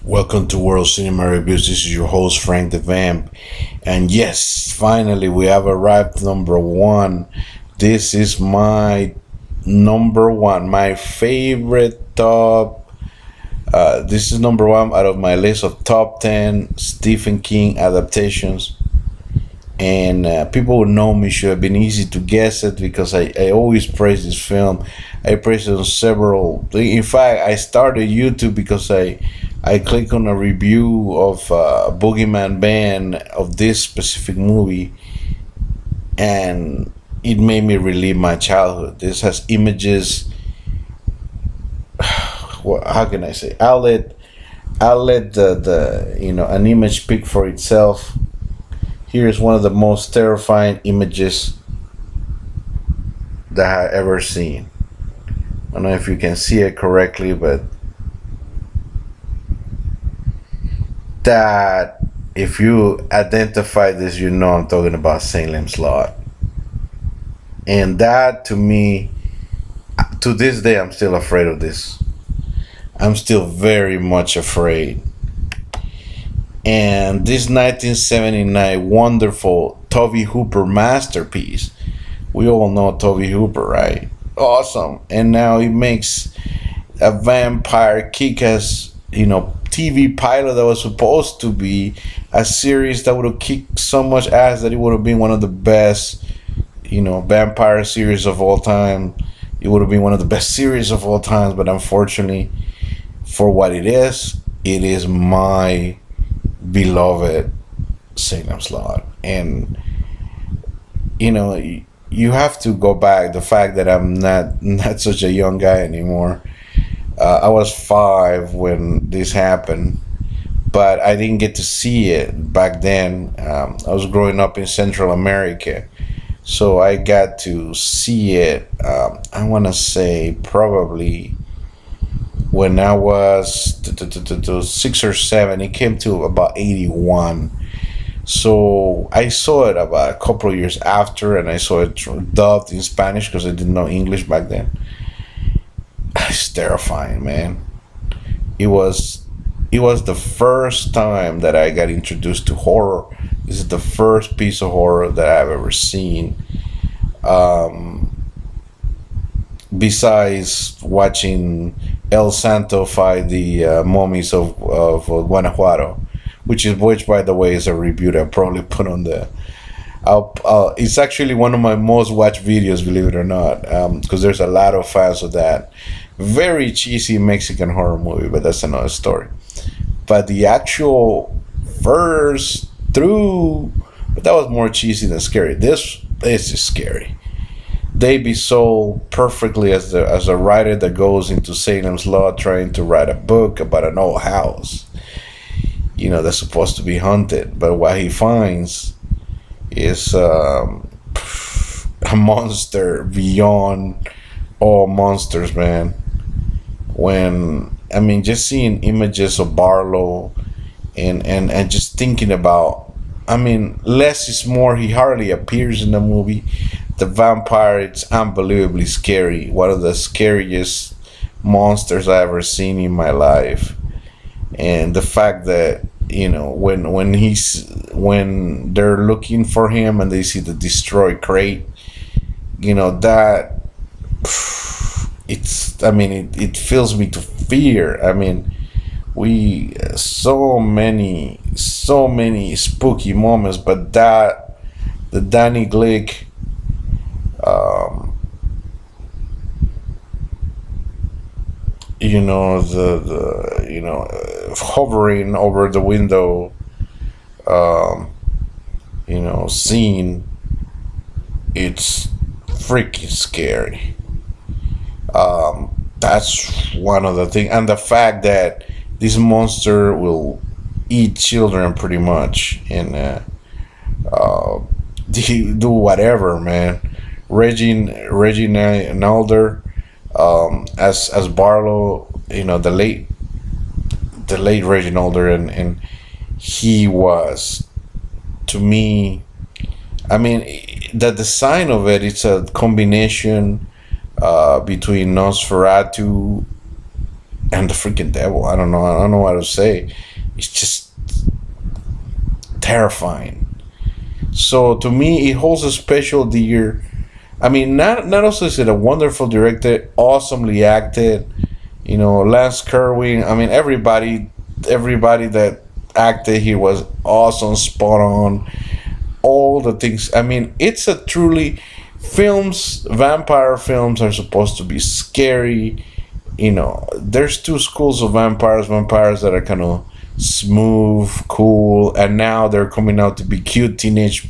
Welcome to World Cinema Reviews. This is your host Frank the Vamp, and yes, finally we have arrived number one. This is my number one, my favorite top. This is number one out of my list of top 10 Stephen King adaptations. And people who know me should have been easy to guess it because I always praise this film. I praise it on several. In fact, I started YouTube because I clicked on a review of Boogeyman Band of this specific movie, and it made me relive my childhood. This has images. How can I say? I'll let the an image speak for itself. Here is one of the most terrifying images that I've ever seen. I don't know if you can see it correctly, but that if you identify this, you know I'm talking about Salem's Lot. And that to me, to this day, I'm still afraid of this. I'm still very much afraid. And this 1979 wonderful Tobe Hooper masterpiece. We all know Tobe Hooper, right? Awesome. And now he makes a vampire kick-ass, TV pilot that was supposed to be a series that would have kicked so much ass that it would have been one of the best, vampire series of all time. It would have been one of the best series of all time, but unfortunately, for what it is my beloved Salem's Lot. And you have to go back. The fact that I'm not such a young guy anymore. I was 5 when this happened, but I didn't get to see it back then. I was growing up in Central America, so I got to see it. I want to say probably when I was 6 or 7. It came to about 81. So I saw it about a couple of years after, and I saw it dubbed in Spanish because I didn't know English back then. It's terrifying, man. It was the first time that I got introduced to horror. This is the first piece of horror that I've ever seen. Besides watching El Santo fight the mummies of Guanajuato, which by the way is a review that I'll probably put on the. It's actually one of my most watched videos, believe it or not, because there's a lot of fans of that. Very cheesy Mexican horror movie, but that's another story. But the actual verse through, but that was more cheesy than scary. This is scary. They be sold perfectly as a writer that goes into Salem's Lot trying to write a book about an old house, that's supposed to be haunted. But what he finds is a monster beyond all monsters, man. Just seeing images of Barlow and just thinking about, less is more. He hardly appears in the movie. The vampire, it's unbelievably scary. One of the scariest monsters I ever seen in my life. And the fact that when they're looking for him and they see the destroyed crate, that it fills me to fear. We so many spooky moments, but the Danny Glick, hovering over the window, scene, it's freaking scary. That's one of the things, and the fact that this monster will eat children pretty much, and do whatever, man. Reggie Nalder, as Barlow, the late Reggie Nalder, and he was, to me, the design of it, it's a combination between Nosferatu and the freaking devil. I don't know what to say. It's just terrifying. So to me, it holds a special dear. I mean, not also is it a wonderful director, awesomely acted. You know, Lance Kerwin. I mean, everybody that acted here was awesome, spot on. All the things. I mean, it's a truly films. Vampire films are supposed to be scary. You know, there's two schools of vampires. Vampires that are kind of smooth, cool, and now they're coming out to be cute teenage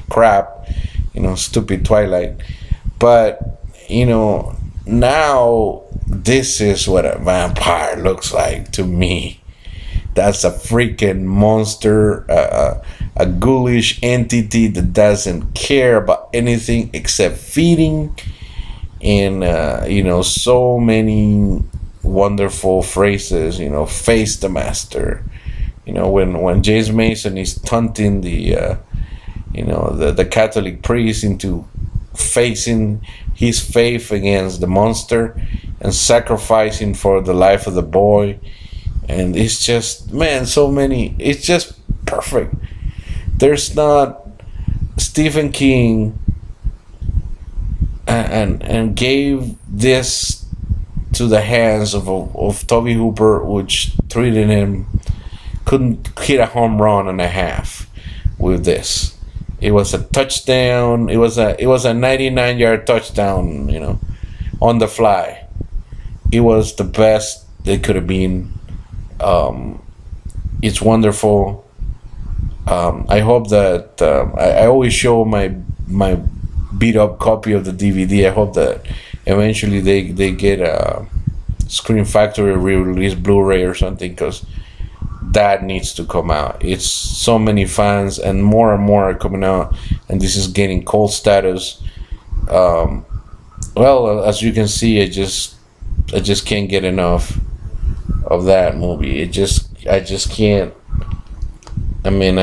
crap. You know, stupid Twilight. But you know, now this is what a vampire looks like to me. That's a freaking monster, a ghoulish entity that doesn't care about anything except feeding. And you know, so many wonderful phrases. You know, face the master. You know, when James Mason is taunting the you know, the Catholic priest into facing his faith against the monster and sacrificing for the life of the boy. And it's just, man, so many. It's just perfect. There's not Stephen King and gave this to the hands of Toby Hooper, which treated him couldn't hit a home run and a half with this. It was a touchdown. It was a 99-yard touchdown. You know, on the fly. It was the best they could have been. It's wonderful. I hope that I always show my beat up copy of the DVD. I hope that eventually they get a Screen Factory re-release Blu-ray or something, because that needs to come out. It's so many fans and more are coming out, and this is getting cult status. Well, as you can see, I just can't get enough of that movie. I just can't. I mean,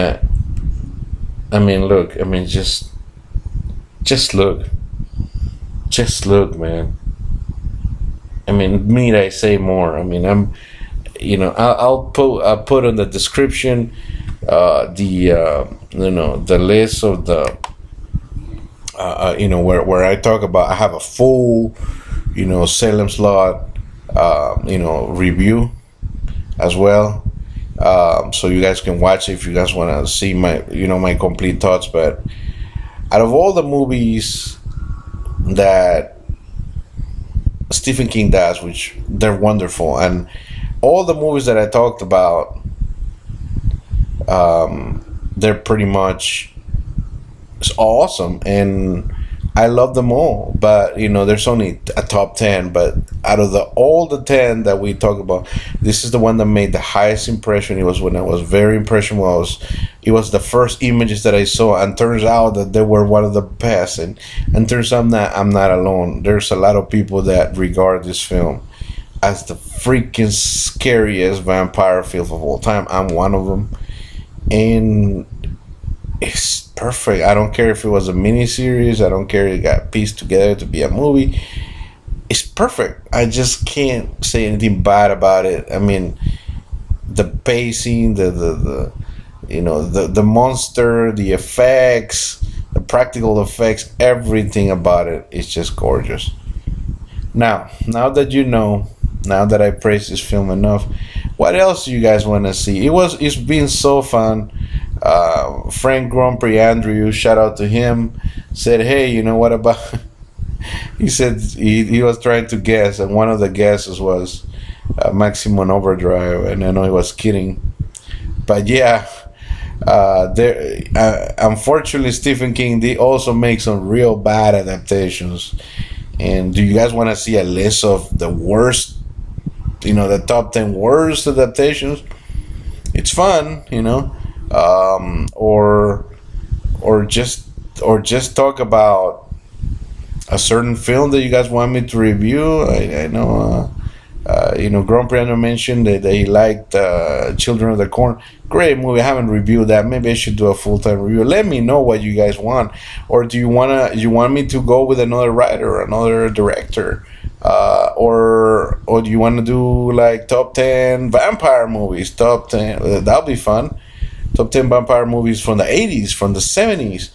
look. I mean, just look, man. I mean, need I say more? I mean, you know, I'll put on the description you know, the list of the you know, where I talk about. I have a full, you know, Salem slot you know, review as well, so you guys can watch it if you guys want to see my, you know, my complete thoughts. But out of all the movies that Stephen King does, which they're wonderful, and all the movies that I talked about, they're pretty much awesome, and I love them all. But you know, there's only a top 10. But out of all the 10 that we talk about, this is the one that made the highest impression. It was when I was very impressed. It was the first images that I saw, and turns out that they were one of the best. And turns out I'm not alone. There's a lot of people that regard this film as the freaking scariest vampire film of all time. I'm one of them, and it's perfect. I don't care if it was a miniseries. I don't care if it got pieced together to be a movie. It's perfect. I just can't say anything bad about it. I mean, the pacing, the you know, the monster, the effects, the practical effects, everything about it is just gorgeous. Now that you know, now that I praised this film enough, what else do you guys want to see? It's been so fun. Frank Grumpy Andrew, shout out to him, said, hey, you know what about he said he was trying to guess, and one of the guesses was Maximum Overdrive, and I know he was kidding, but yeah, unfortunately Stephen King did also make some real bad adaptations. And do you guys want to see a list of the worst, you know, the top 10 worst adaptations? It's fun, you know. Or just talk about a certain film that you guys want me to review. I know you know, Grumpy mentioned that he liked Children of the Corn. Great movie. I haven't reviewed that. Maybe I should do a full-time review. Let me know what you guys want. Or do you want me to go with another writer or another director? Or do you want to do like top 10 vampire movies? Top 10, that'll be fun. Top 10 vampire movies from the 80s, from the 70s,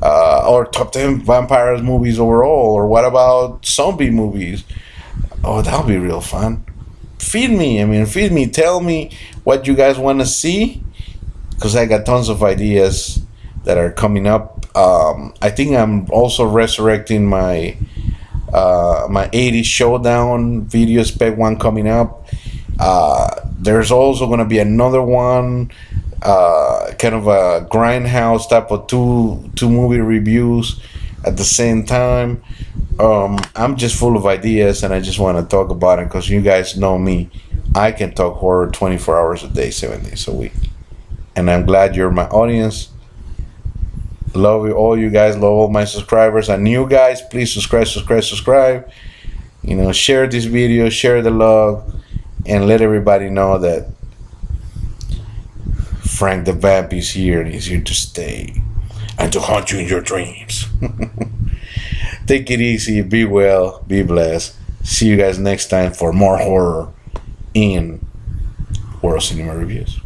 or top 10 vampire movies overall. Or what about zombie movies? Oh, that'll be real fun. Feed me. I mean, feed me. Tell me what you guys want to see, because I got tons of ideas that are coming up. I think I'm also resurrecting my 80s showdown video spec one coming up. There's also going to be another one, kind of a grindhouse type of two movie reviews at the same time. I'm just full of ideas, and I just want to talk about it because you guys know me. I can talk horror 24 hours a day, 7 days a week, and I'm glad you're my audience. Love you all, you guys. Love all my subscribers and new guys. Please subscribe. You know, share this video, share the love, and let everybody know that Frank the Vamp is here, and he's here to stay and to haunt you in your dreams. Take it easy. Be well. Be blessed. See you guys next time for more horror in World Cinema Reviews.